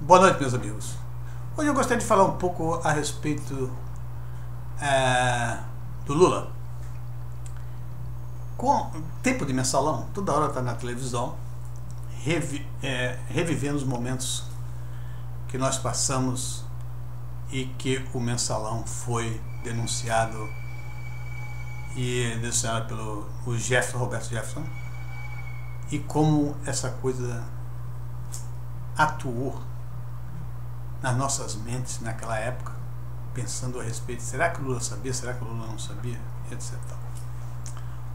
Boa noite, meus amigos. Hoje eu gostaria de falar um pouco a respeito do Lula. Com tempo de mensalão, toda hora está na televisão, revivendo os momentos que nós passamos e que o mensalão foi denunciado pelo Roberto Jefferson, e como essa coisa atuou nas nossas mentes naquela época, pensando a respeito, será que o Lula sabia, será que o Lula não sabia, etc.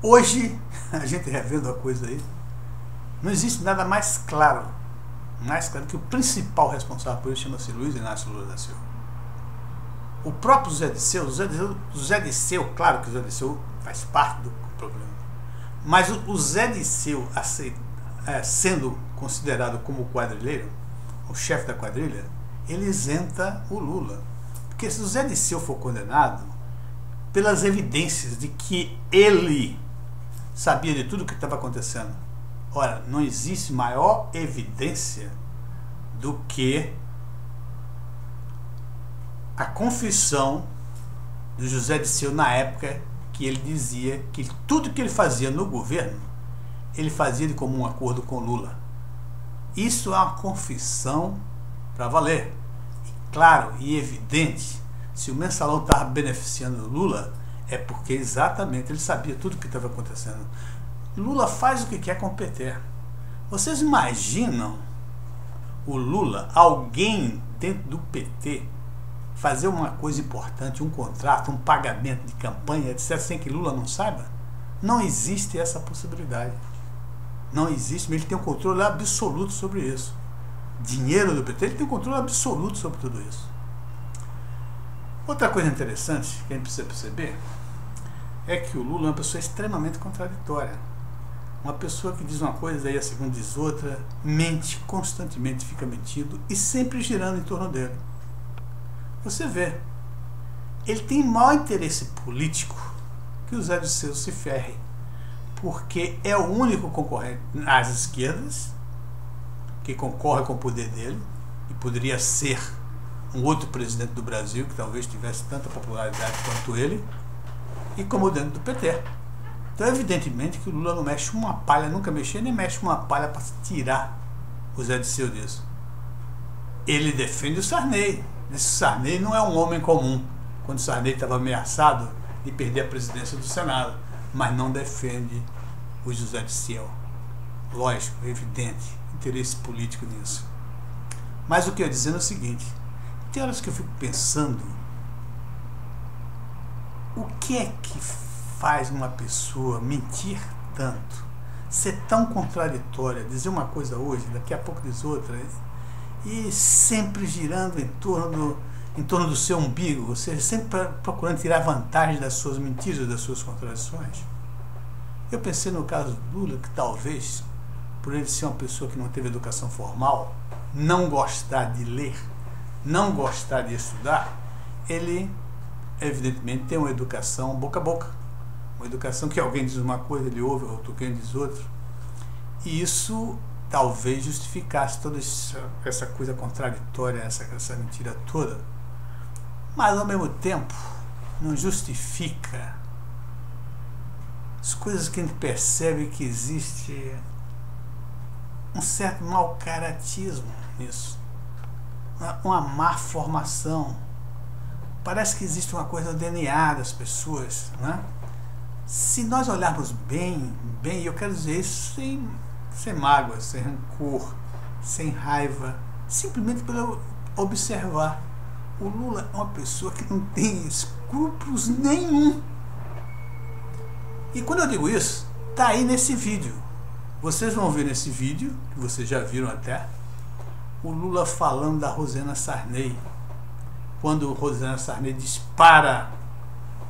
Hoje, a gente revendo a coisa aí, não existe nada mais claro que o principal responsável por isso chama-se Luiz Inácio Lula da Silva. O próprio Zé Disseu, claro que o Zé Disseu faz parte do problema, mas o Zé Disseu sendo considerado como quadrilheiro, o chefe da quadrilha, ele isenta o Lula. Porque se o Zé Disseu for condenado pelas evidências de que ele sabia de tudo o que estava acontecendo, ora, não existe maior evidência do que a confissão do José Disseu na época, que ele dizia que tudo que ele fazia no governo, ele fazia de comum acordo com Lula. Isso é uma confissão para valer. E claro e evidente, se o mensalão estava beneficiando Lula, é porque exatamente ele sabia tudo o que estava acontecendo. Lula faz o que quer com o PT. Vocês imaginam o Lula, alguém dentro do PT, fazer uma coisa importante, um contrato, um pagamento de campanha, etc., sem que Lula não saiba? Não existe essa possibilidade. Não existe, mas ele tem um controle absoluto sobre isso. Dinheiro do PT, ele tem um controle absoluto sobre tudo isso. Outra coisa interessante que a gente precisa perceber é que o Lula é uma pessoa extremamente contraditória. Uma pessoa que diz uma coisa e a segunda diz outra, mente constantemente, fica mentindo e sempre girando em torno dele. Você vê, ele tem maior interesse político que o Zé Disseu se ferre, porque é o único concorrente às esquerdas que concorre com o poder dele, e poderia ser um outro presidente do Brasil que talvez tivesse tanta popularidade quanto ele, e como dentro do PT. Então, evidentemente que o Lula não mexe uma palha, nunca mexeu, nem mexe uma palha para tirar o Zé Disseu disso. Ele defende o Sarney. Esse Sarney não é um homem comum, quando o Sarney estava ameaçado de perder a presidência do Senado, mas não defende o José Disseu. Lógico, evidente, interesse político nisso. Mas o que eu ia dizendo é o seguinte: tem horas que eu fico pensando, o que é que faz uma pessoa mentir tanto, ser tão contraditória, dizer uma coisa hoje, daqui a pouco diz outra, e sempre girando em torno do seu umbigo, ou seja, sempre procurando tirar vantagem das suas mentiras, das suas contradições? Eu pensei no caso do Lula, que talvez, por ele ser uma pessoa que não teve educação formal, não gostar de ler, não gostar de estudar, ele evidentemente tem uma educação boca a boca, uma educação que alguém diz uma coisa, ele ouve, outro quem diz outra, e isso talvez justificasse toda essa coisa contraditória, essa mentira toda, mas ao mesmo tempo não justifica as coisas que a gente percebe que existe um certo mau caratismo nisso, uma má formação. Parece que existe uma coisa no DNA das pessoas, né? Se nós olharmos bem, eu quero dizer isso sem mágoa, sem rancor, sem raiva, simplesmente pelo observar. O Lula é uma pessoa que não tem escrúpulos nenhum. E quando eu digo isso, tá aí nesse vídeo. Vocês vão ver nesse vídeo, que vocês já viram até, o Lula falando da Rosena Sarney. Quando Rosena Sarney dispara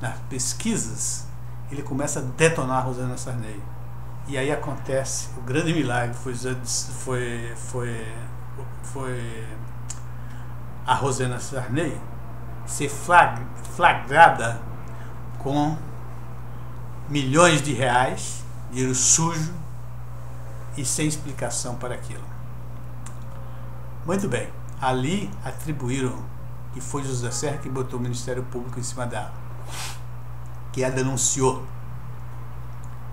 nas pesquisas, ele começa a detonar a Rosena Sarney. E aí acontece o grande milagre, foi a Rosena Sarney ser flagrada com milhões de reais, dinheiro sujo, e sem explicação para aquilo. Muito bem, Ali atribuíram que foi José Serra que botou o Ministério Público em cima dela, que a denunciou.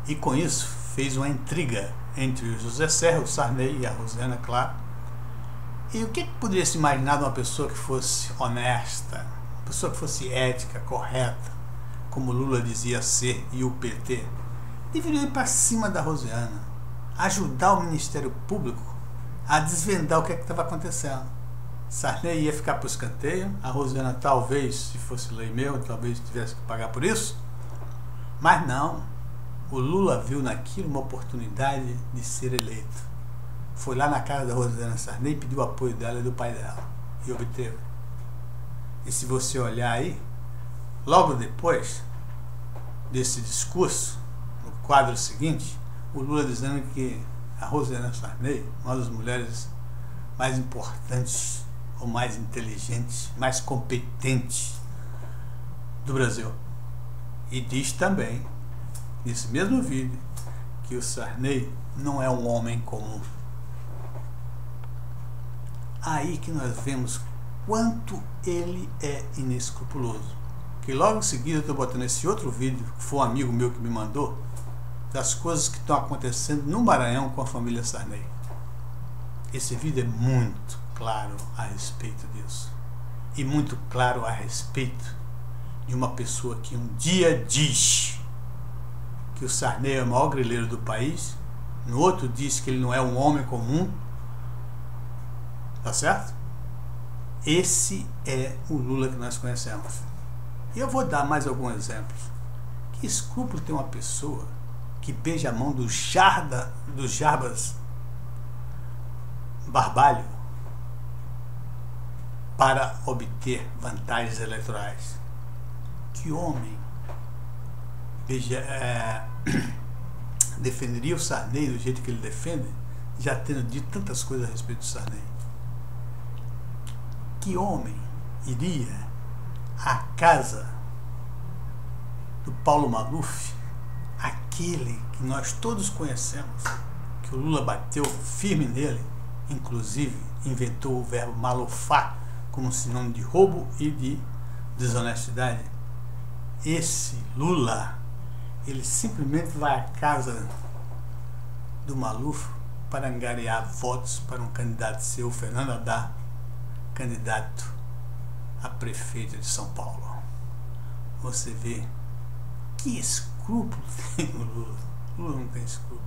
E com isso fez uma intriga entre o José Serra, o Sarney e a Rosiana, claro. E o que poderia se imaginar de uma pessoa que fosse honesta, uma pessoa que fosse ética, correta, como Lula dizia ser, e o PT? Deveria ir para cima da Rosiana, ajudar o Ministério Público a desvendar o que estava acontecendo. Sarney ia ficar para o escanteio, a Rosiana talvez, se fosse lei meu, talvez tivesse que pagar por isso, mas não. O Lula viu naquilo uma oportunidade de ser eleito. Foi lá na casa da Rosiana Sarney e pediu o apoio dela e do pai dela, e obteve. E se você olhar aí, logo depois desse discurso, no quadro seguinte, o Lula dizendo que a Rosiana Sarney, uma das mulheres mais importantes, ou mais inteligentes, mais competentes do Brasil. E diz também, nesse mesmo vídeo, que o Sarney não é um homem comum. Aí que nós vemos quanto ele é inescrupuloso. Que logo em seguida eu estou botando esse outro vídeo, que foi um amigo meu que me mandou, das coisas que estão acontecendo no Maranhão com a família Sarney. Esse vídeo é muito claro a respeito disso. E muito claro a respeito de uma pessoa que um dia diz que o Sarney é o maior grileiro do país, no outro diz que ele não é um homem comum. Tá certo? Esse é o Lula que nós conhecemos. E eu vou dar mais alguns exemplos. Que escrúpulo tem uma pessoa que beija a mão do Jarbas Barbalho para obter vantagens eleitorais? Que homem defenderia o Sarney do jeito que ele defende, já tendo dito tantas coisas a respeito do Sarney? Que homem iria à casa do Paulo Maluf, aquele que nós todos conhecemos, que o Lula bateu firme nele, inclusive inventou o verbo malufar como sinônimo de roubo e de desonestidade? Esse Lula, ele simplesmente vai à casa do Maluf para angariar votos para um candidato seu, Fernando Haddad, candidato a prefeito de São Paulo. Você vê que escrúpulo tem o Lula. O Lula não tem escrúpulo.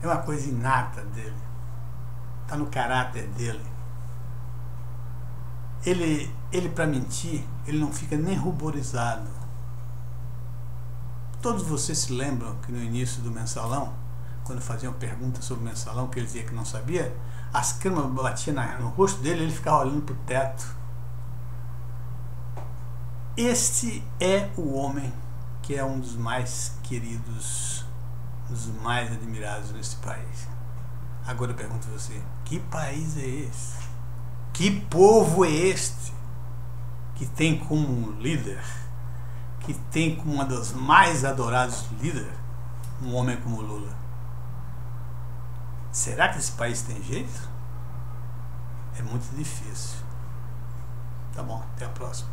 É uma coisa inata dele. Está no caráter dele. Ele para mentir, ele não fica nem ruborizado. Todos vocês se lembram que no início do Mensalão, quando faziam perguntas sobre o Mensalão, que ele dizia que não sabia, as câmeras batiam no rosto dele e ele ficava olhando para o teto. Este é o homem que é um dos mais queridos, dos mais admirados nesse país. Agora eu pergunto a você, que país é esse? Que povo é este que tem como líder, que tem como uma das mais adorados líderes, um homem como Lula? Será que esse país tem jeito? É muito difícil. Tá bom, até a próxima.